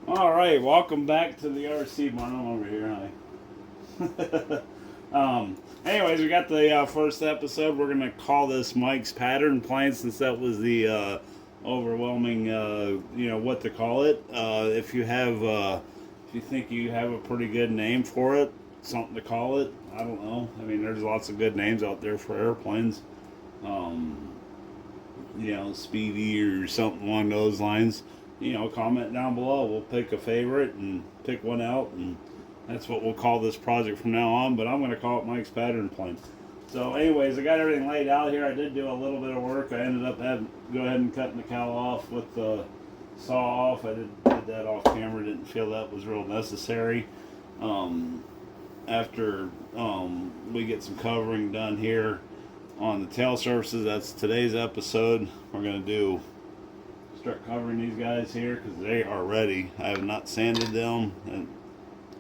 All right, welcome back to the RC barn. I'm over here, honey. Anyways, we got the first episode. We're gonna call this Mike's pattern plane since that was the overwhelming, what to call it. If you think you have a pretty good name for it, something to call it. I don't know. I mean, there's lots of good names out there for airplanes. Um, Speedy or something along those lines. Comment down below. We'll pick a favorite and pick one out, and that's what we'll call this project from now on. But I'm going to call it Mike's pattern plane. So, anyways, I got everything laid out here. I did do a little bit of work. I ended up having to go ahead and cutting the cowl off with the saw off. I did that off camera. Didn't feel that was real necessary. After we get some covering done here on the tail surfaces, that's today's episode. We're going to start covering these guys here because they are ready. I have not sanded them and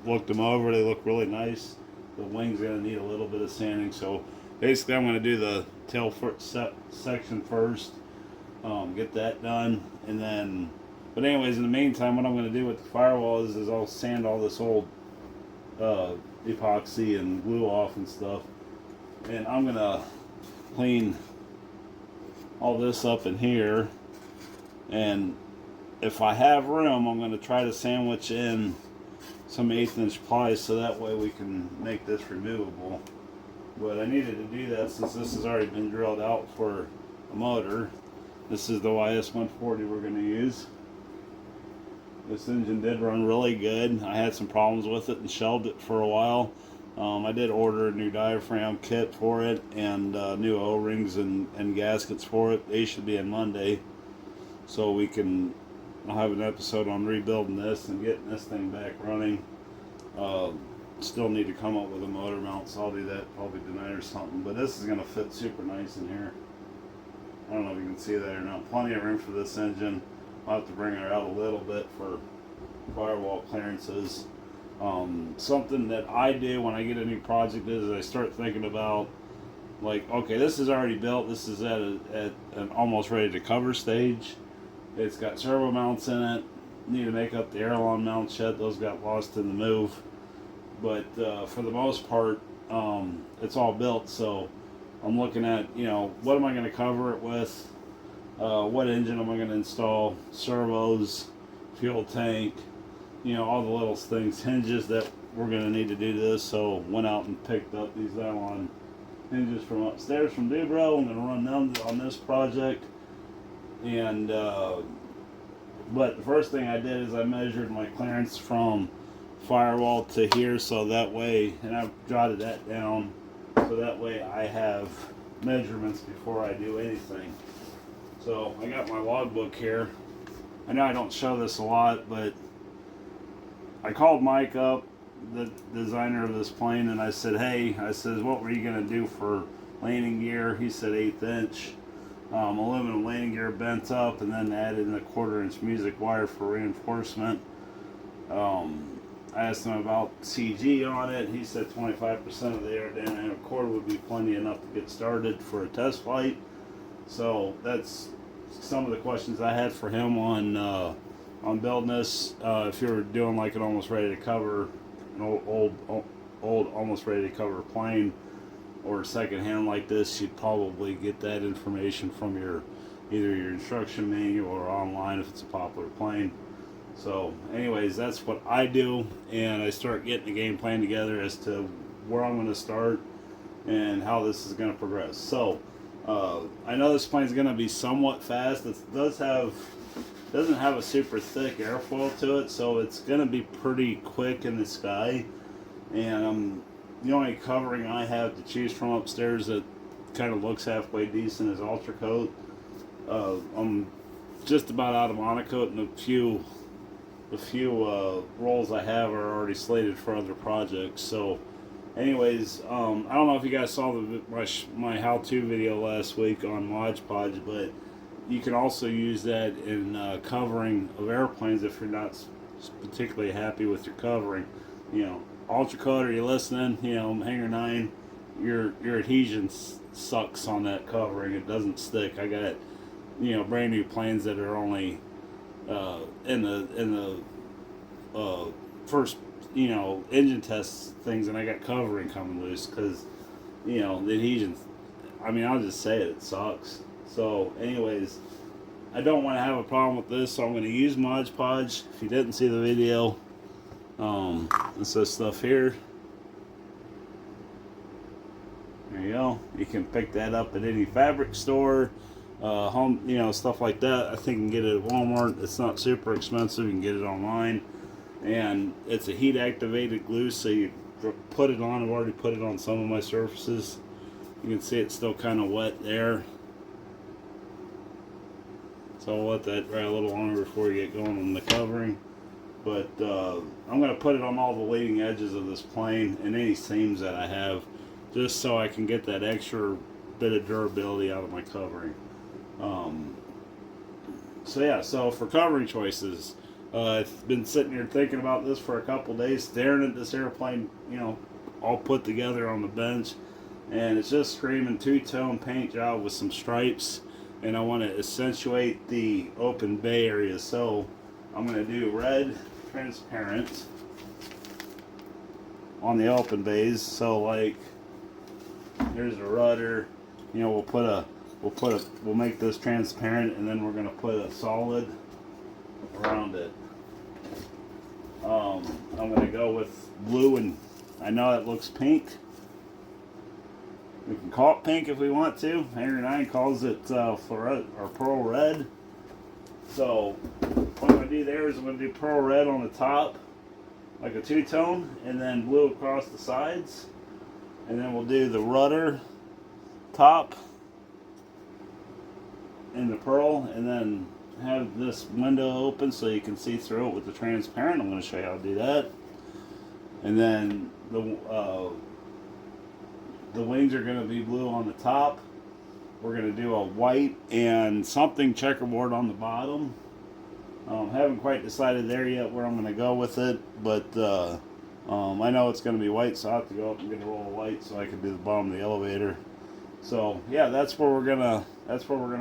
looked them over. They look really nice. The wing's going to need a little bit of sanding, so basically I'm going to do the tail section first, get that done, and then, but anyways, in the meantime, what I'm going to do with the firewall is I'll sand all this old epoxy and glue off and stuff, and I'm going to clean all this up in here, and if I have room, I'm going to try to sandwich in some 1/8" plies so that way we can make this removable. But I needed to do that since this has already been drilled out for a motor. This is the YS140 we're going to use. This engine did run really good. I had some problems with it and shelved it for a while. I did order a new diaphragm kit for it and new O-rings and gaskets for it. They should be in Monday, so I'll have an episode on rebuilding this and getting this thing back running. Still need to come up with a motor mount, so I'll do that probably tonight or something. But this is going to fit super nice in here. I don't know if you can see that or not. Plenty of room for this engine. I'll have to bring her out a little bit for firewall clearances. Something that I do when I get a new project is I start thinking about, like, okay, this is already built. This is at an almost ready to cover stage. It's got servo mounts in it. Need to make up the aileron mounts yet. Those got lost in the move. But for the most part, it's all built. So I'm looking at, what am I going to cover it with? What engine am I going to install? Servos, fuel tank, all the little things, hinges that we're going to need to do this. So went out and picked up these nylon hinges from upstairs from Dubro. I'm going to run them on this project. And but the first thing I did is I measured my clearance from firewall to here, so that way, and I've jotted that down, so that way I have measurements before I do anything. So I got my logbook here. I know I don't show this a lot, but I called Mike up, the designer of this plane, and I said, hey, what were you going to do for landing gear? He said 1/8". Aluminum landing gear bent up, and then added in a 1/4" music wire for reinforcement. I asked him about CG on it. He said 25% of the aerodynamic cord would be plenty enough to get started for a test flight. So that's some of the questions I had for him on building this. If you're doing like an almost ready to cover, an old almost ready to cover plane, or secondhand like this, you'd probably get that information from either your instruction manual or online if it's a popular plane. So anyways, that's what I do, and I start getting the game plan together as to where I'm going to start and how this is going to progress. So I know this plane's going to be somewhat fast. It doesn't have a super thick airfoil to it, so it's going to be pretty quick in the sky. And the only covering I have to choose from upstairs that kind of looks halfway decent is Ultra Coat. I'm just about out of Monocoat, and the few rolls I have are already slated for other projects. So anyways, I don't know if you guys saw my how-to video last week on Mod Podge, but you can also use that in covering of airplanes if you're not particularly happy with your covering. Ultra Coat, are you listening? Hangar 9, your adhesion sucks on that covering. It doesn't stick. I got brand new planes that are only in the first, engine test things, and I got covering coming loose because, the adhesion. I mean, I'll just say it, it sucks. So, anyways, I don't want to have a problem with this, so I'm going to use Mod Podge. If you didn't see the video, it's this stuff here. There you go. You can pick that up at any fabric store, home, stuff like that. I think you can get it at Walmart. It's not super expensive. You can get it online, and it's a heat activated glue. So you put it on. I've already put it on some of my surfaces. You can see it's still kind of wet there. So I'll let that dry a little longer before you get going on the covering. But I'm going to put it on all the leading edges of this plane and any seams that I have, just so I can get that extra bit of durability out of my covering. So yeah, so for covering choices, I've been sitting here thinking about this for a couple days, staring at this airplane, all put together on the bench, and it's just screaming two-tone paint job with some stripes, and I want to accentuate the open bay area. So I'm going to do red transparent on the open bays. So like, here's the rudder. We'll make this transparent, and then we're going to put a solid around it. I'm going to go with blue, and I know it looks pink. We can call it pink if we want to. Henry 9 calls it fluorescent or pearl red. So what I'm going to do there is I'm going to do pearl red on the top, like a two-tone, and then blue across the sides. And then we'll do the rudder top in the pearl, and then have this window open so you can see through it with the transparent. I'm going to show you how to do that. And then the wings are going to be blue on the top. We're going to do a white and something checkerboard on the bottom. Haven't quite decided there yet where I'm going to go with it, but I know it's going to be white, so I have to go up and get a roll of white so I can do the bottom of the elevator. So yeah, that's where we're gonna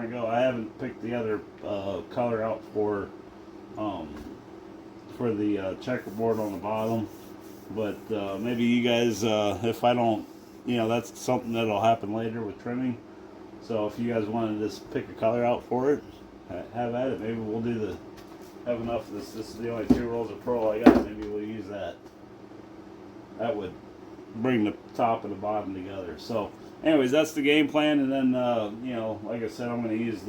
go. I haven't picked the other color out for the checkerboard on the bottom, but maybe you guys, if I don't, that's something that'll happen later with trimming. So if you guys want to just pick a color out for it, have at it. Maybe we'll have enough of this. This is the only 2 rolls of pearl I got. Maybe we'll use that. That would bring the top and the bottom together. So anyways, that's the game plan. And then like I said, I'm going to use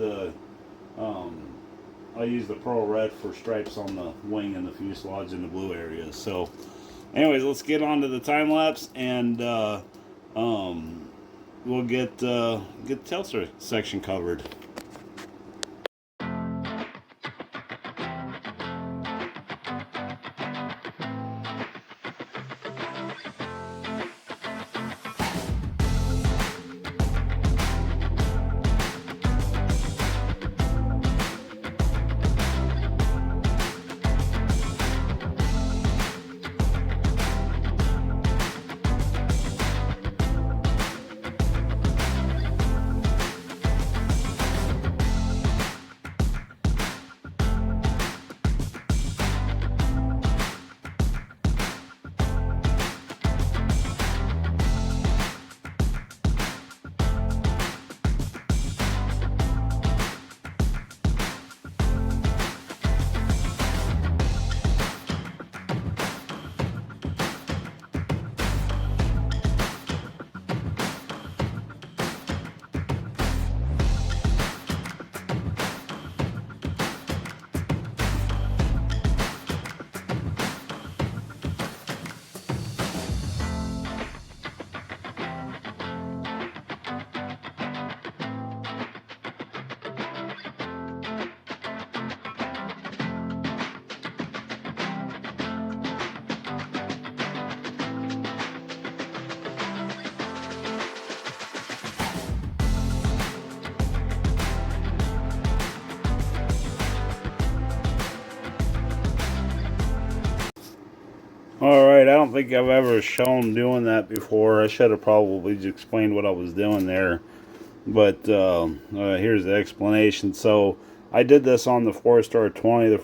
I'll use the pearl red for stripes on the wing and the fuselage in the blue areas. So anyways, let's get on to the time lapse, and we'll get the tail section covered. Alright, I don't think I've ever shown doing that before. I should have probably just explained what I was doing there. But here's the explanation. So I did this on the Forrestar 20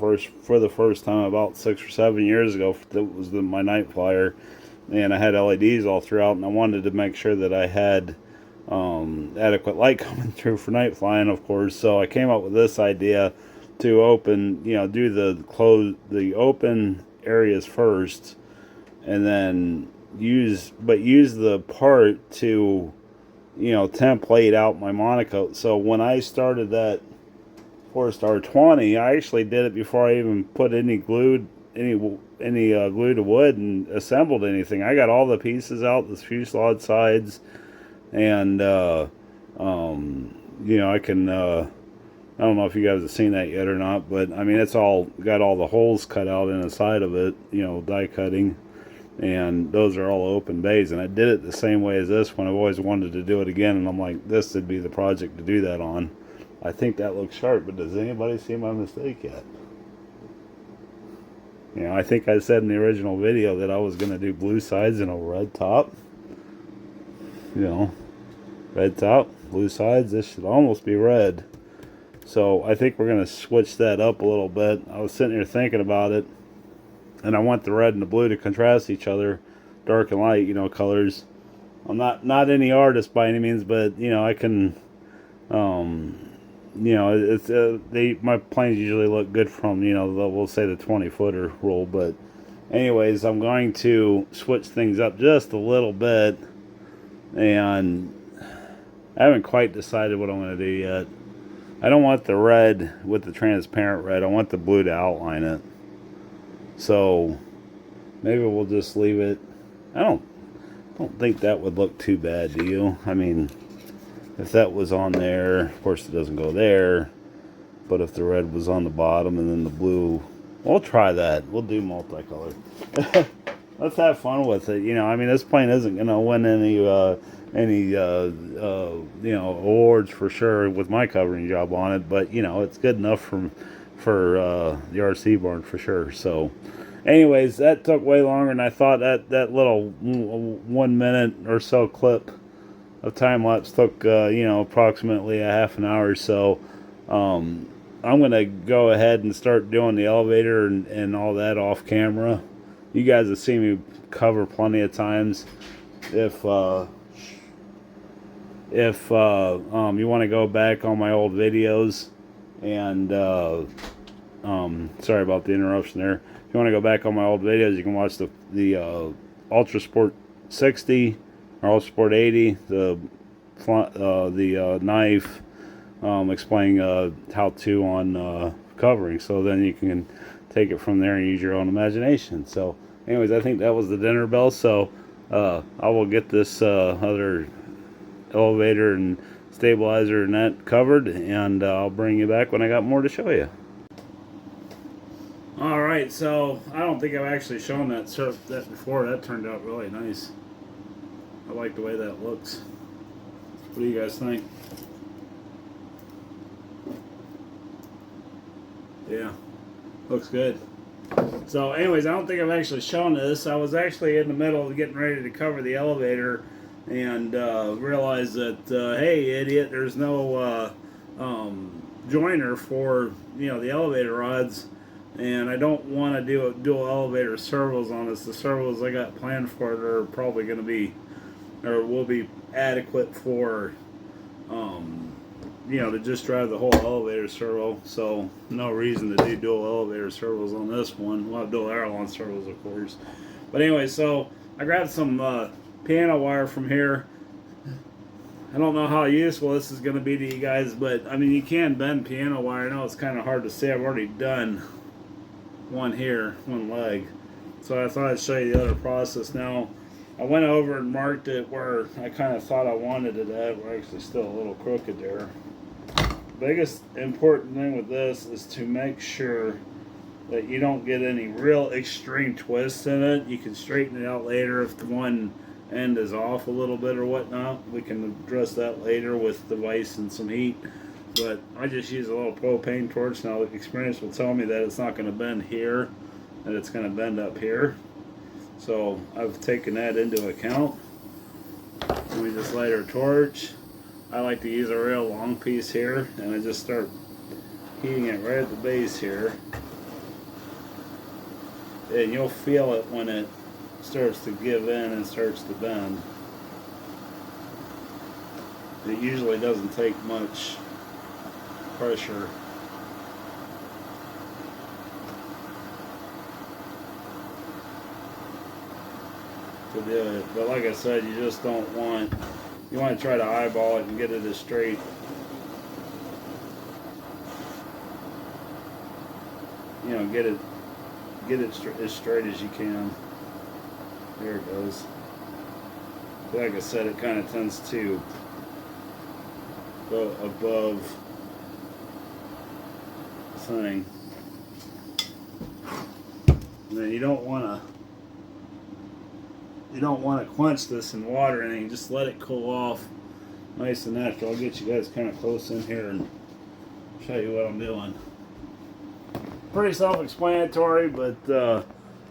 for the first time about 6 or 7 years ago. That was my night flyer, and I had LEDs all throughout, and I wanted to make sure that I had adequate light coming through for night flying, of course. So I came up with this idea to open, do the open areas first, and then use the part to, template out my monocoque. So when I started that Forrestar 20, I actually did it before I even put any glue to wood and assembled anything. I got all the pieces out, the fuselage sides, and I can I don't know if you guys have seen that yet or not, but I mean, it's all got all the holes cut out in the side of it, die cutting, and those are all open bays. And I did it the same way as this one. I've always wanted to do it again, and I'm like, this would be the project to do that on. I think that looks sharp, but does anybody see my mistake yet? I think I said in the original video that I was going to do blue sides and a red top. Red top, blue sides. This should almost be red. So I think we're going to switch that up a little bit. I was sitting here thinking about it, and I want the red and the blue to contrast each other, dark and light, colors. I'm not any artist by any means, but I can, it's my planes usually look good from we'll say the 20-footer rule. But anyways, I'm going to switch things up just a little bit, and I haven't quite decided what I'm going to do yet. I don't want the red with the transparent red. I want the blue to outline it. So maybe we'll just leave it. I don't think that would look too bad, do you? I mean, if that was on there, of course it doesn't go there. But if the red was on the bottom and then the blue, we'll try that. We'll do multicolor. Let's have fun with it. I mean, this plane isn't going to win any awards for sure with my covering job on it, but it's good enough for the RC barn for sure. So anyways, that took way longer than I thought. That little 1 minute or so clip of time lapse took approximately a half an hour or so. I'm gonna go ahead and start doing the elevator and all that off camera. You guys have seen me cover plenty of times. If you want to go back on my old videos, and sorry about the interruption there. If you want to go back on my old videos, you can watch the Ultra Sport 60 or Ultra Sport 80, the knife, explaining how to on covering. So then you can take it from there and use your own imagination. So anyways, I think that was the dinner bell. So I will get this other elevator and stabilizer and that covered, and I'll bring you back when I got more to show you. Alright, so I don't think I've actually shown that before. That turned out really nice. I like the way that looks. What do you guys think? Yeah, looks good. So anyways, I don't think I've actually shown this. I was actually in the middle of getting ready to cover the elevator and realized that, hey, idiot, there's no joiner for, the elevator rods, and I don't want to do dual elevator servos on this. The servos I got planned for it are probably going to be, or will be adequate for, to just drive the whole elevator servo. So no reason to do dual elevator servos on this one. We'll have dual aileron servos, of course. But anyway, so I grabbed some piano wire from here. I don't know how useful this is going to be to you guys, but I mean, you can bend piano wire. I know it's kind of hard to see. I've already done one here, one leg. So I thought I'd show you the other process. Now, I went over and marked it where I kind of thought I wanted it at. We're actually still a little crooked there. Biggest important thing with this is to make sure that you don't get any real extreme twists in it. You can straighten it out later if the one end is off a little bit or whatnot. We can address that later with the vise and some heat. But I just use a little propane torch. Now the experience will tell me that it's not going to bend here, that it's going to bend up here. So I've taken that into account. And we just light our torch. I like to use a real long piece here, and I just start heating it right at the base here. And you'll feel it when it starts to give in and starts to bend. It usually doesn't take much pressure. To do it, but like I said, you just don't want, you want to try to eyeball it and get it as straight. You know, get it as straight as you can. There it goes. Like I said, it kind of tends to go above the thing. And then you don't want to quench this in water or anything. Just let it cool off nice and natural. I'll get you guys kind of close in here and show you what I'm doing. Pretty self-explanatory, but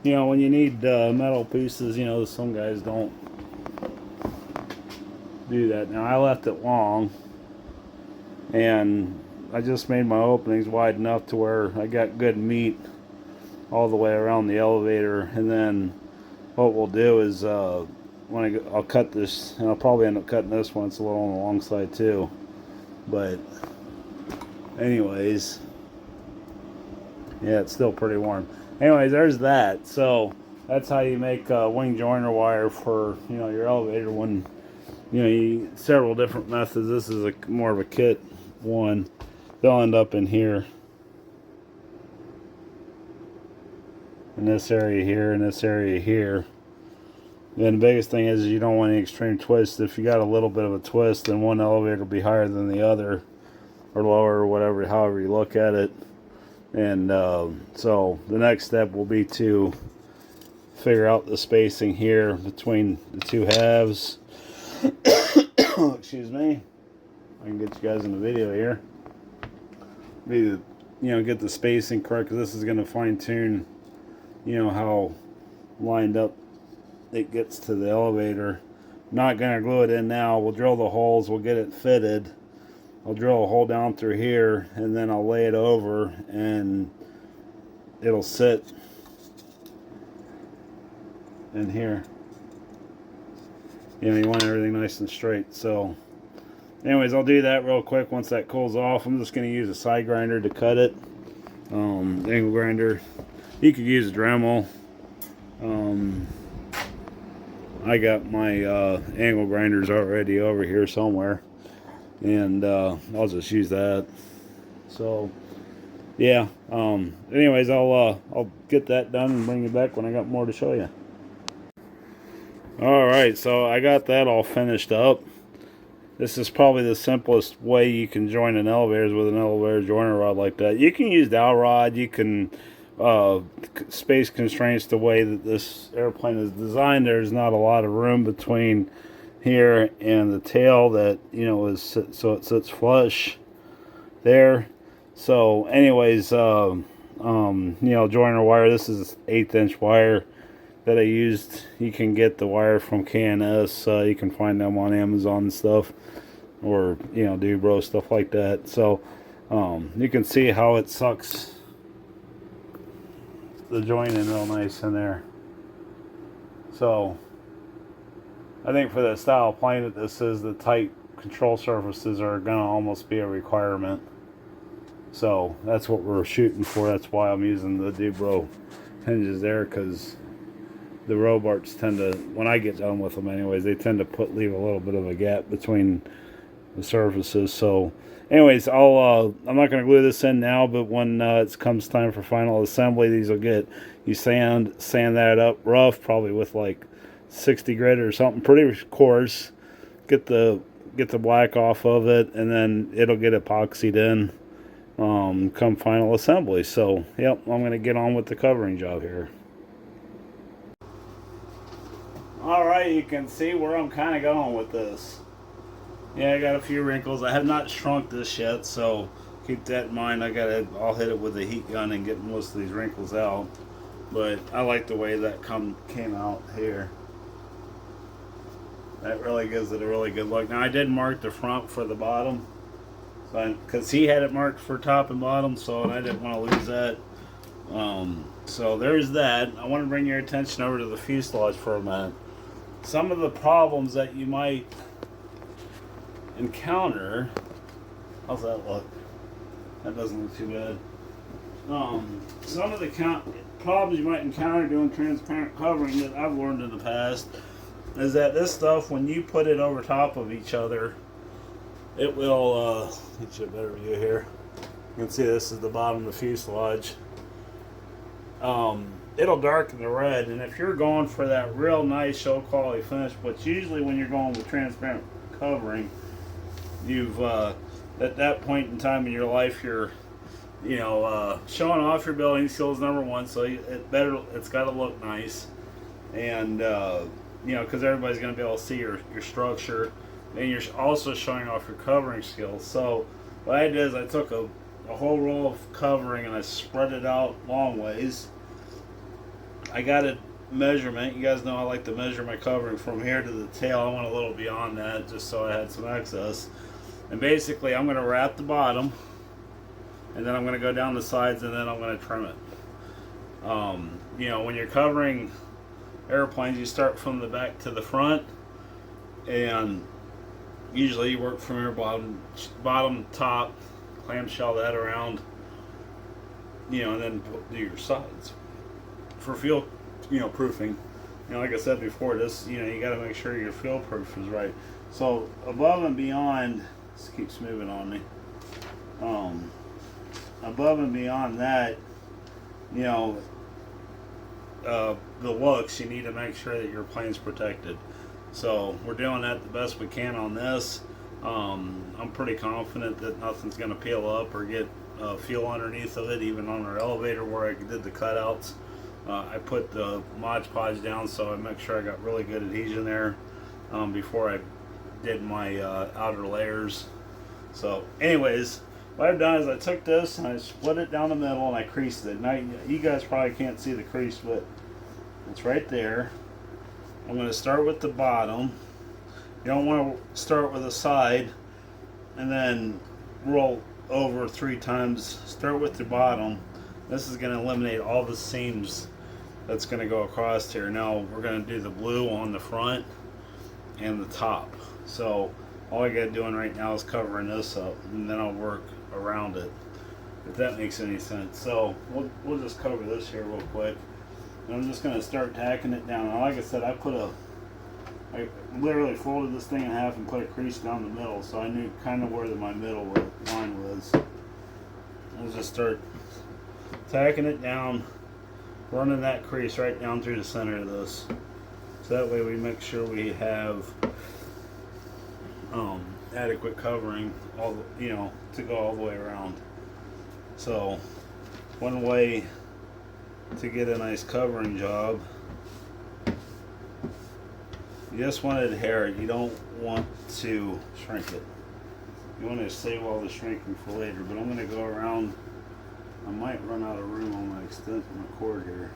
you know, when you need metal pieces, you know, some guys don't do that. Now I left it long, and I just made my openings wide enough to where I got good meat all the way around the elevator. And then what we'll do is when I'll cut this, and I'll probably end up cutting this one. It's a little on the long side too, but anyways, yeah, it's still pretty warm. Anyways, there's that. So that's how you make wing joiner wire for, you know, your elevator. When, you know, several different methods. This is more of a kit one. They'll end up in here, in this area here, and this area here. Then the biggest thing is you don't want any extreme twist. If you got a little bit of a twist, then one elevator will be higher than the other, or lower, or whatever, however you look at it. And so the next step will be to figure out the spacing here between the two halves. Excuse me. I can get you guys in the video here. Be to, you know, get the spacing correct, because this is going to fine tune, you know, how lined up it gets to the elevator. Not going to glue it in now. We'll drill the holes. We'll get it fitted. I'll drill a hole down through here, and then I'll lay it over, and it'll sit in here. You know, you want everything nice and straight. So anyways, I'll do that real quick. Once that cools off, I'm just going to use a side grinder to cut it. Angle grinder. You could use a Dremel. I got my angle grinders already over here somewhere, and I'll just use that. So yeah, anyways, I'll get that done and bring it back when I got more to show you. Alright, so I got that all finished up. This is probably the simplest way you can join an elevator, is with an elevator joiner rod like that. You can use dowel rod. You can space constraints, the way that this airplane is designed, there's not a lot of room between here and the tail, that, you know, is so it sits flush there. So anyways, you know, joiner wire, this is 1/8 inch wire that I used. You can get the wire from K&S. You can find them on Amazon and stuff, or, you know, Dubro, stuff like that. So you can see how it sucks the joint in real nice in there. So I think for the style of plane that this is, the tight control surfaces are gonna almost be a requirement. So that's what we're shooting for. That's why I'm using the Dubro hinges there, because the Robarts tend to, when I get done with them anyways, they tend to leave a little bit of a gap between the surfaces. So anyways, I'm not going to glue this in now, but when it comes time for final assembly, these will get, you sand that up rough, probably with like 60 grit or something pretty coarse. Get the black off of it, and then it'll get epoxied in come final assembly. So yep, I'm going to get on with the covering job here. Alright, you can see where I'm kind of going with this. Yeah, I got a few wrinkles. I have not shrunk this yet, so keep that in mind. I'll hit it with a heat gun and get most of these wrinkles out. But I like the way that came out here. That really gives it a really good look. Now I did mark the front for the bottom, because he had it marked for top and bottom, so I didn't want to lose that. So there's that. I want to bring your attention over to the fuselage for a minute. Some of the problems that you might encounter. How's that look? That doesn't look too bad. Some of the problems you might encounter doing transparent covering that I've learned in the past is that this stuff, when you put it over top of each other, it will, get you a better view here. You can see this is the bottom of the fuselage. It'll darken the red, and if you're going for that real nice show quality finish, which usually when you're going with transparent covering, you've, at that point in time in your life, you're showing off your building skills, number one, so it's got to look nice, and because everybody's going to be able to see your structure, and you're also showing off your covering skills. So what I did is I took a whole roll of covering and I spread it out long ways. I got a measurement. You guys know I like to measure my covering from here to the tail. I went a little beyond that just so I had some excess. And basically I'm going to wrap the bottom, and then I'm going to go down the sides, and then I'm going to trim it. When you're covering airplanes, you start from the back to the front, and usually you work from your bottom, top, clamshell that around, and then do your sides for field, proofing. Like I said before, this, you got to make sure your field proof is right. So above and beyond, this keeps moving on me. Above and beyond that, the looks, you need to make sure that your plane's protected. So we're doing that the best we can on this. I'm pretty confident that nothing's going to peel up or get fuel underneath of it, even on our elevator where I did the cutouts. I put the Mod Podge down so I make sure I got really good adhesion there before I did my outer layers. So anyways, what I've done is I took this and I split it down the middle and I creased it. Now you guys probably can't see the crease, but it's right there. I'm going to start with the bottom. You don't want to start with the side and then roll over 3 times. Start with the bottom. This is going to eliminate all the seams that's going to go across here. Now we're going to do the blue on the front and the top. So all I got doing right now is covering this up, and then I'll work around it, if that makes any sense. So we'll just cover this here real quick. And I'm just going to start tacking it down. Now, like I said, I literally folded this thing in half and put a crease down the middle, so I knew kind of where my middle line was. I'll just start tacking it down, running that crease right down through the center of this. So that way we make sure we have adequate covering to go all the way around. So one way to get a nice covering job, you just want to adhere it. You don't want to shrink it. You want to save all the shrinking for later. But I'm going to go around. I might run out of room on my cord here.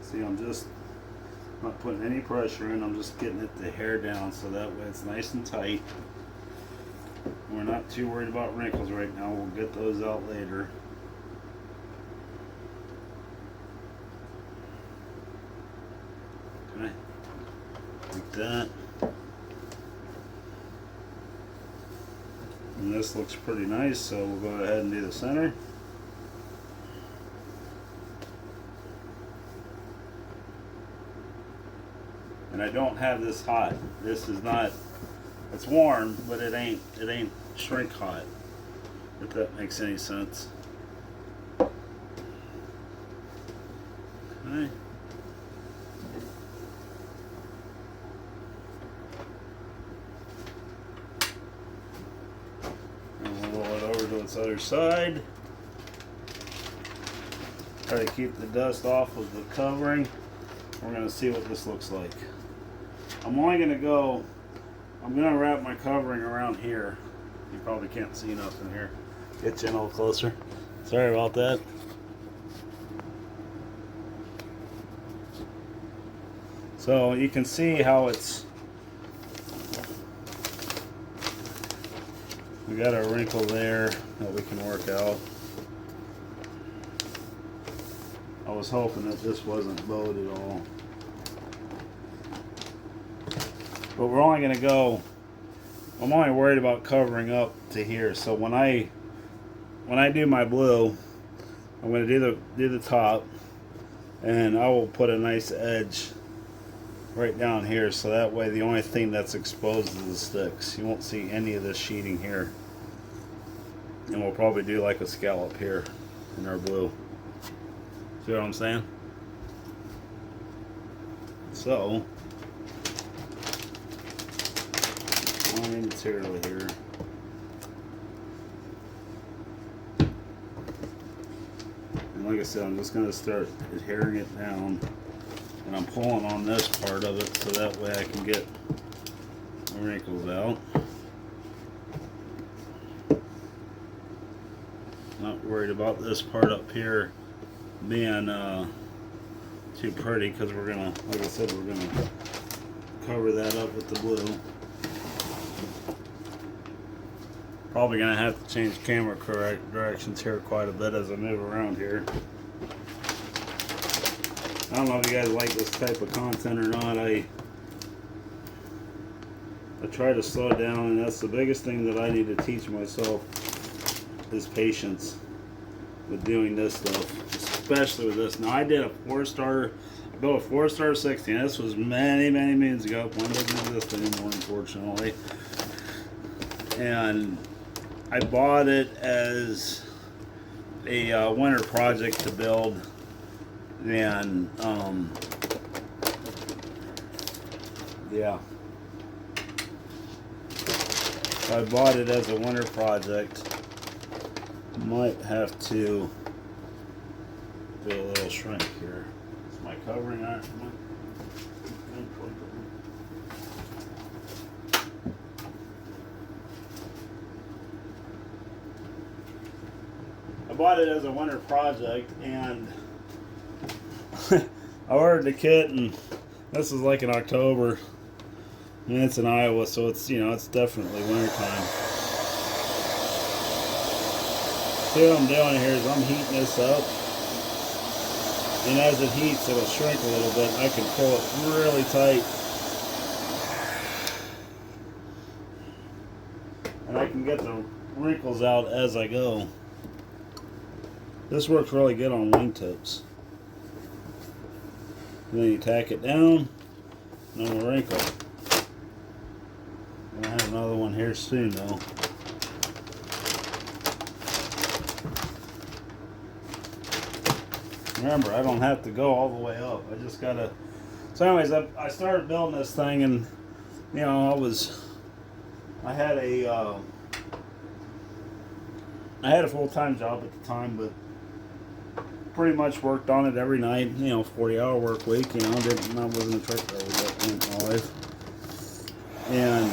See, I'm just not putting any pressure in. I'm just getting it to hair down so that way it's nice and tight. We're not too worried about wrinkles right now. We'll get those out later. Okay, like that. And this looks pretty nice, so we'll go ahead and do the center. And I don't have this hot. This is not, it's warm, but it ain't shrink hot, if that makes any sense. Okay. And we'll roll it over to its other side. Try to keep the dust off of the covering. We're going to see what this looks like. I'm going to wrap my covering around here. You probably can't see nothing here. Get you in a little closer. Sorry about that. So you can see how it's We got our wrinkle there that we can work out. I was hoping that this wasn't bowed at all. But we're only going to go, I'm only worried about covering up to here. So when I do my blue, I'm going to do the top, and I will put a nice edge right down here, so that way the only thing that's exposed is the sticks. You won't see any of this sheeting here. And we'll probably do like a scallop here in our blue. See what I'm saying? So, my material here. And like I said, I'm just going to start adhering it down. And I'm pulling on this part of it so that way I can get the wrinkles out. Not worried about this part up here being too pretty, because we're gonna, like I said, we're gonna cover that up with the blue. Probably gonna have to change camera directions here quite a bit as I move around here. I don't know if you guys like this type of content or not. I try to slow down, and that's the biggest thing that I need to teach myself is patience with doing this stuff, especially with this. Now I did a 4-star, I built a 4-star 60. This was many moons ago. One doesn't exist anymore, unfortunately. And I bought it as a winter project to build. And yeah, I bought it as a winter project. Might have to do a little shrink here. Is my covering iron? I bought it as a winter project, and I ordered the kit, and this is like in October, and it's in Iowa, so it's, you know, it's definitely winter time. See what I'm doing here is I'm heating this up, and as it heats it'll shrink a little bit. I can pull it really tight, and I can get the wrinkles out as I go. This works really good on wingtips. And then you tack it down, no wrinkle. I have another one here soon though. Remember, I don't have to go all the way up. I just gotta. So, anyways, I started building this thing, and you know, I had a full-time job at the time, but pretty much worked on it every night. You know, 40-hour work week. You know, I wasn't a truck driver at that point in my life, and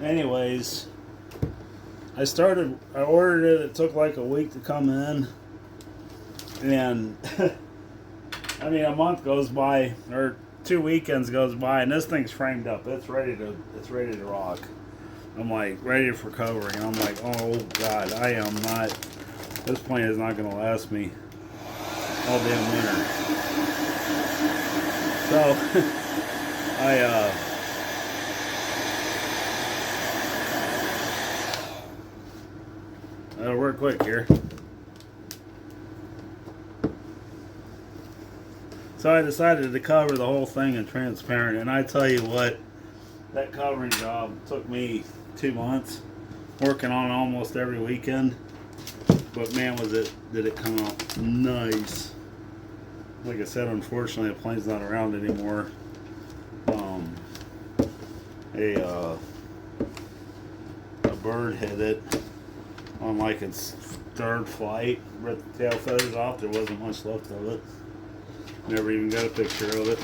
anyways, I ordered it. It took like a week to come in, and I mean, a month goes by, or 2 weekends goes by, and this thing's framed up. It's ready to rock. I'm like ready for covering. I'm like, oh God, I am not. This plane is not going to last me all damn winter. So That'll work quick here. So I decided to cover the whole thing in transparent, and I tell you what, that covering job took me 2 months, working on it almost every weekend. But man, did it come out nice. Like I said, unfortunately the plane's not around anymore. A bird hit it on like its 3rd flight, ripped the tail feathers off. There wasn't much left of it. Never even got a picture of it.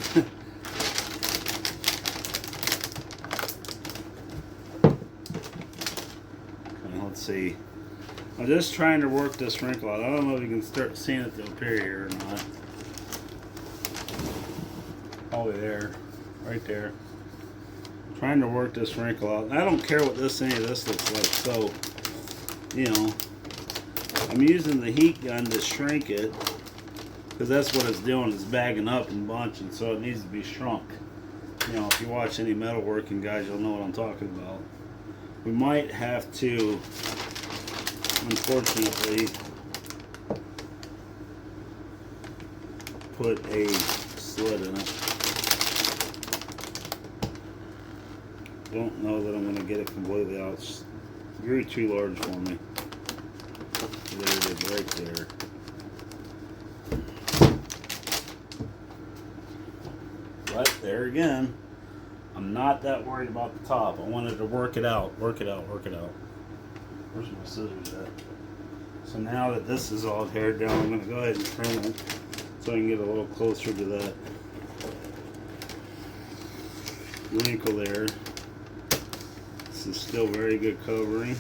Okay, let's see. I'm just trying to work this wrinkle out. I don't know if you can start seeing it up here or not. all the way there, right there. Trying to work this wrinkle out. And I don't care what any of this looks like. So, you know, I'm using the heat gun to shrink it because that's what it's doing. It's bagging up and bunching, so it needs to be shrunk. You know, if you watch any metalworking guys, you'll know what I'm talking about. We might have to, unfortunately, put a slit in it. Don't know that I'm going to get it completely out. It's very too large for me. There it is, right there. But there again, I'm not that worried about the top. I wanted to work it out, work it out, work it out. Where's my scissors at? So now that this is all teared down, I'm going to go ahead and trim it so I can get a little closer to that wrinkle there. This is still very good covering.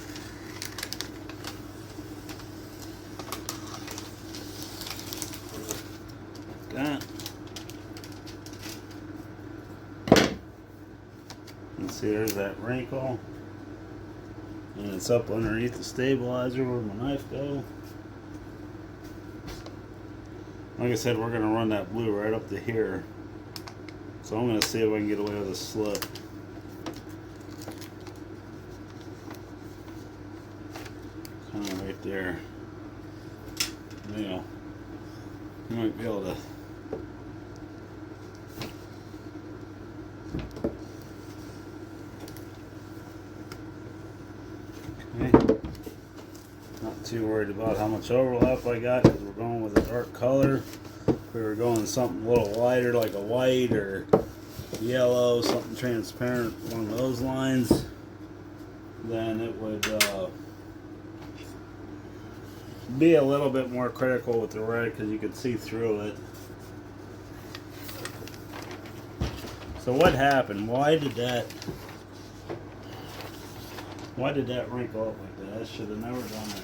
That. And see, there's that wrinkle. And it's up underneath the stabilizer where my knife go. Like I said, we're going to run that blue right up to here. So I'm going to see if I can get away with a slit. Kind of right there. You know, you might be able to. Okay. Not too worried about how much overlap I got because we're going with a dark color. If we were going something a little lighter like a white or yellow, something transparent along those lines, then it would be a little bit more critical with the red because you could see through it. So what happened? Why did that wrinkle up like that? I should have never done that.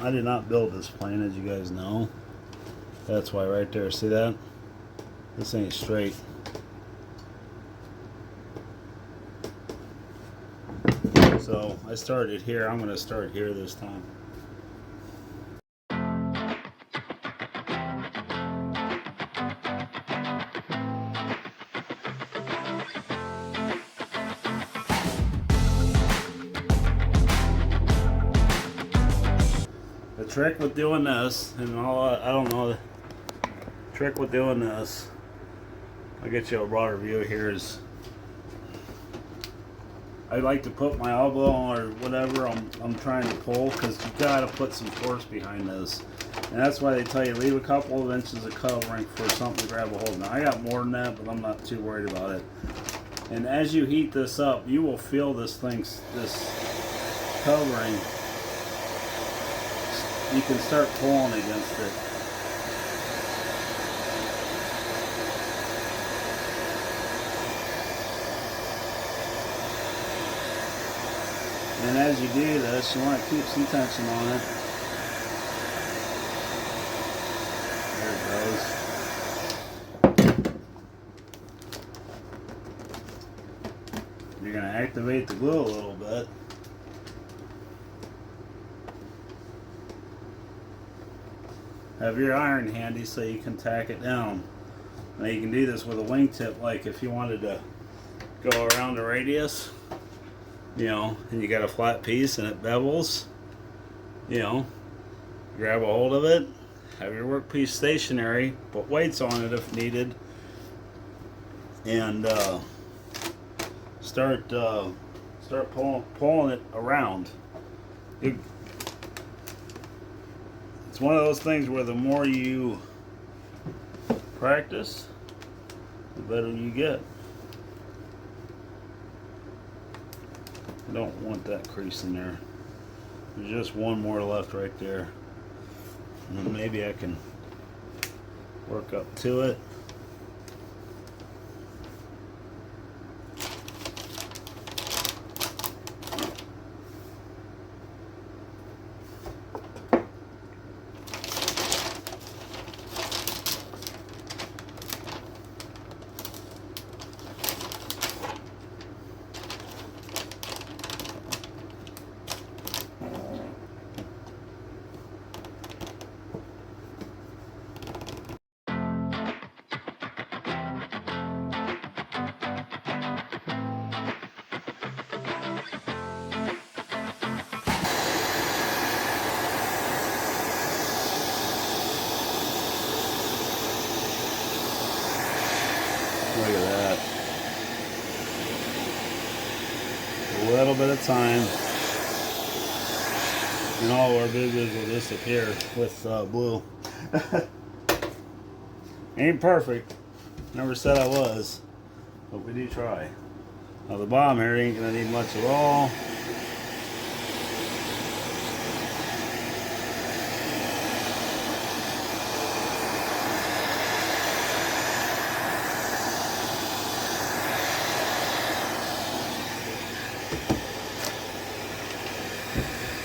I did not build this plane, as you guys know. That's why right there, see that? This ain't straight. So I started here. I'm going to start here this time. The trick with doing this, and I don't know, the trick with doing this, I'll get you a broader view here, is I like to put my elbow or whatever I'm trying to pull, because you gotta put some force behind this. And that's why they tell you leave a couple of inches of covering for something to grab a hold of. Now I got more than that, but I'm not too worried about it. And as you heat this up, you will feel this covering. You can start pulling against it. And as you do this, you want to keep some tension on it. There it goes. You're going to activate the glue a little bit. Have your iron handy so you can tack it down. Now you can do this with a wingtip, like if you wanted to go around the radius, you know, and you got a flat piece and it bevels, you know, grab a hold of it, have your workpiece stationary, put weights on it if needed, and start pulling it around. It's one of those things where the more you practice, the better you get. I don't want that crease in there. There's just one more left right there. And then maybe I can work up to it. a little bit of time, and all our boo-boos will disappear with blue. Ain't perfect. Never said I was, but we do try. Now the bottom here ain't gonna need much at all.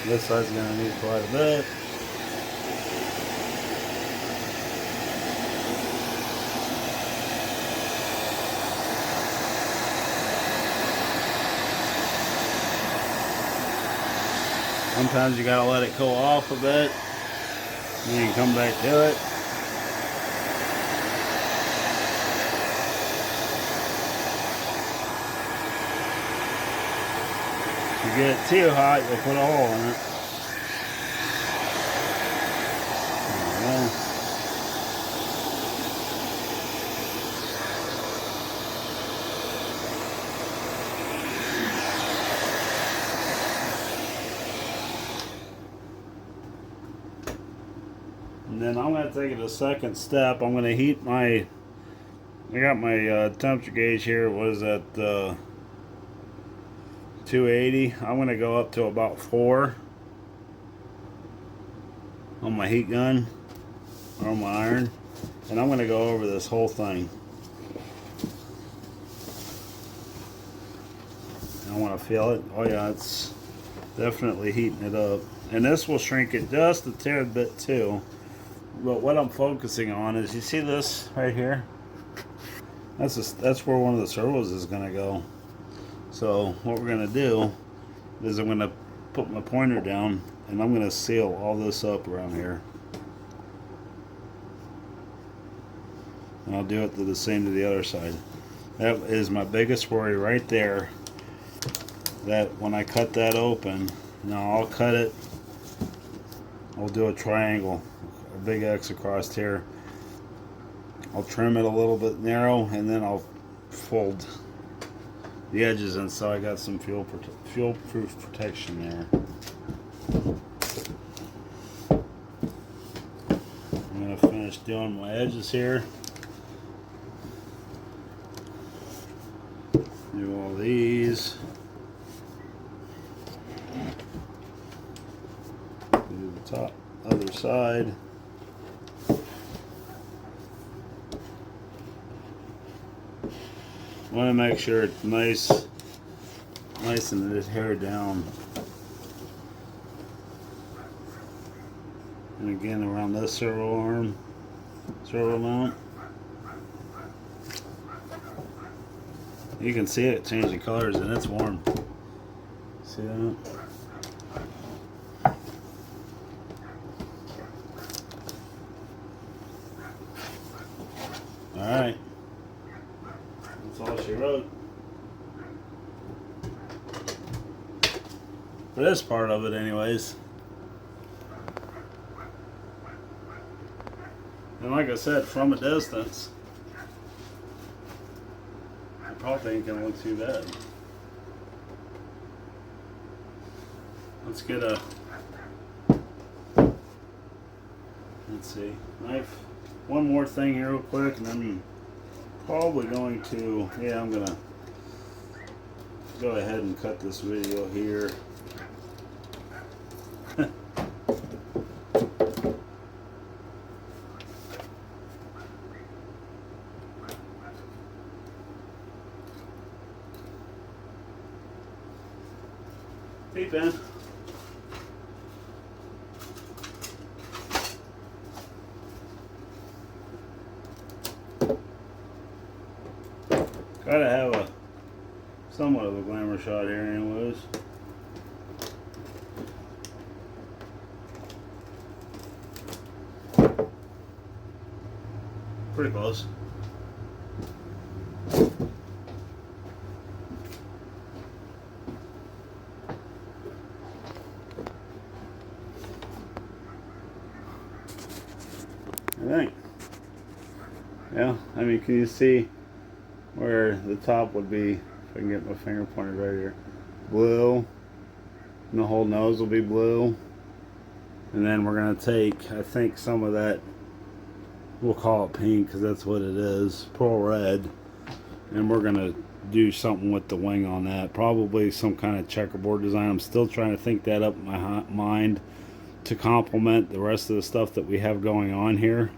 This side's gonna need quite a bit. Sometimes you gotta let it cool off a bit, and then you come back to it. If you get it too hot, you'll put a hole in it. There we go. And then I'm going to take it a second step. I'm going to heat my, I got my temperature gauge here, was at 280. I'm going to go up to about 4 on my heat gun, or on my iron. And I'm going to go over this whole thing. I want to feel it. Oh yeah, it's definitely heating it up. And this will shrink it just a tad bit too. But what I'm focusing on is, you see this right here? That's where one of the servos is going to go. So what we're going to do is I'm going to put my pointer down and I'm going to seal all this up around here. And I'll do it to the same to the other side. That is my biggest worry right there. That when I cut that open, now I'll cut it, I'll do a triangle, a big X across here. I'll trim it a little bit narrow and then I'll fold the edges in so I got some fuel-proof protection there. I'm going to finish doing my edges here. Do all these. Do the top, other side. I want to make sure it's nice and adhere down. And again, around this servo arm, servo mount. You can see it changing colors and it's warm. See that? Alright. That's all she wrote. For this part of it anyways. And like I said, from a distance, it probably ain't gonna look too bad. Let's get a, let's see, knife. One more thing here real quick and then I'm probably going to, yeah, I'm gonna go ahead and cut this video here. Hey Ben. Gotta have a somewhat of a glamour shot here anyways. Pretty close. I think. Yeah, I mean, can you see where the top would be if I can get my finger pointed right here? blue, and the whole nose will be blue. And then we're going to take, I think, some of that, we'll call it pink because that's what it is, pearl red, and we're going to do something with the wing on that, probably some kind of checkerboard design. I'm still trying to think that up in my mind to complement the rest of the stuff that we have going on here.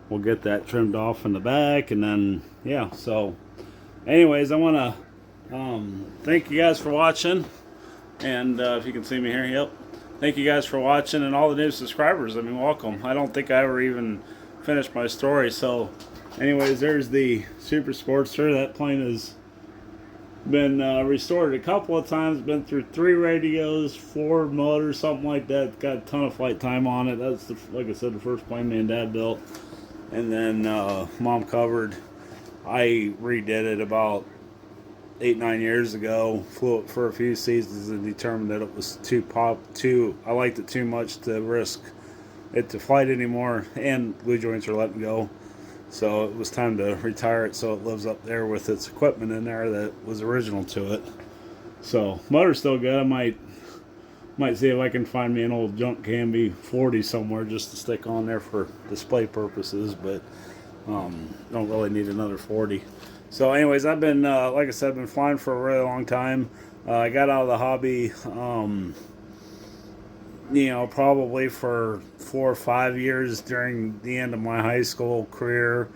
We'll get that trimmed off in the back, and then yeah. So anyways, I want to thank you guys for watching, and if you can see me here, yep, thank you guys for watching, and all the new subscribers, I mean, welcome. I don't think I ever even finished my story. So anyways, there's the Super Sportster. That plane has been restored a couple of times, been through 3 radios, 4 motors, something like that. Got a ton of flight time on it. That's the, like I said, the first plane me and Dad built. And then Mom covered. I redid it about 8-9 years ago. Flew it for a few seasons and determined that it was I liked it too much to risk it to flight anymore, and glue joints are letting go. So it was time to retire it, so it lives up there with its equipment in there that was original to it. So motor's still good. I might see if I can find me an old junk Canby 40 somewhere just to stick on there for display purposes, but don't really need another 40. So anyways, I've been like I said, I've been flying for a really long time. I got out of the hobby you know, probably for 4 or 5 years during the end of my high school career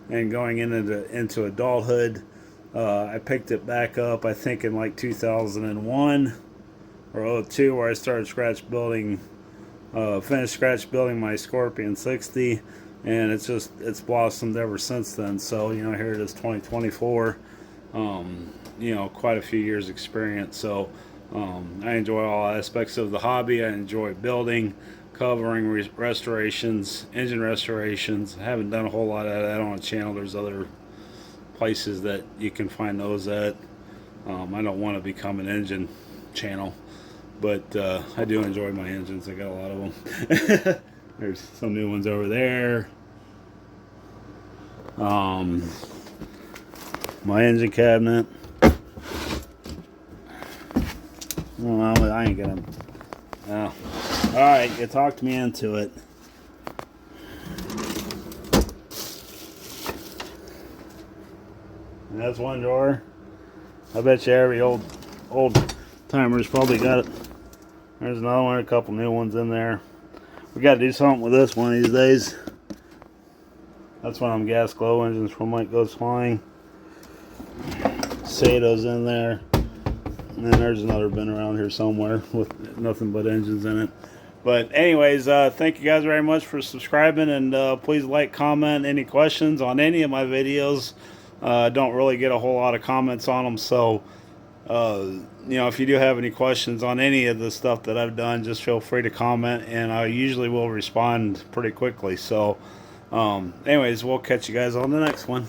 and going into adulthood. I picked it back up, I think, in like 2001 or 02, where I started finished scratch building my Scorpion 60, and it's blossomed ever since then. So, you know, here it is, 2024. You know, quite a few years experience. So I enjoy all aspects of the hobby. I enjoy building, covering restorations, engine restorations. I haven't done a whole lot of that on the channel. There's other places that you can find those at. I don't want to become an engine channel, but I do enjoy my engines. I got a lot of them. There's some new ones over there. My engine cabinet. Well, I ain't gonna. Oh. Alright, you talked me into it. And that's one drawer. I bet you every old timer's probably got it. There's another one, a couple new ones in there. We gotta do something with this one these days. That's one of them gas glow engines from Mike Goes Flying. Sato's in there. And then there's another bin around here somewhere with nothing but engines in it. But anyways, thank you guys very much for subscribing, and please like, comment, any questions on any of my videos. Don't really get a whole lot of comments on them, so you know, if you do have any questions on any of the stuff that I've done, just feel free to comment, and I usually will respond pretty quickly. So anyways, we'll catch you guys on the next one.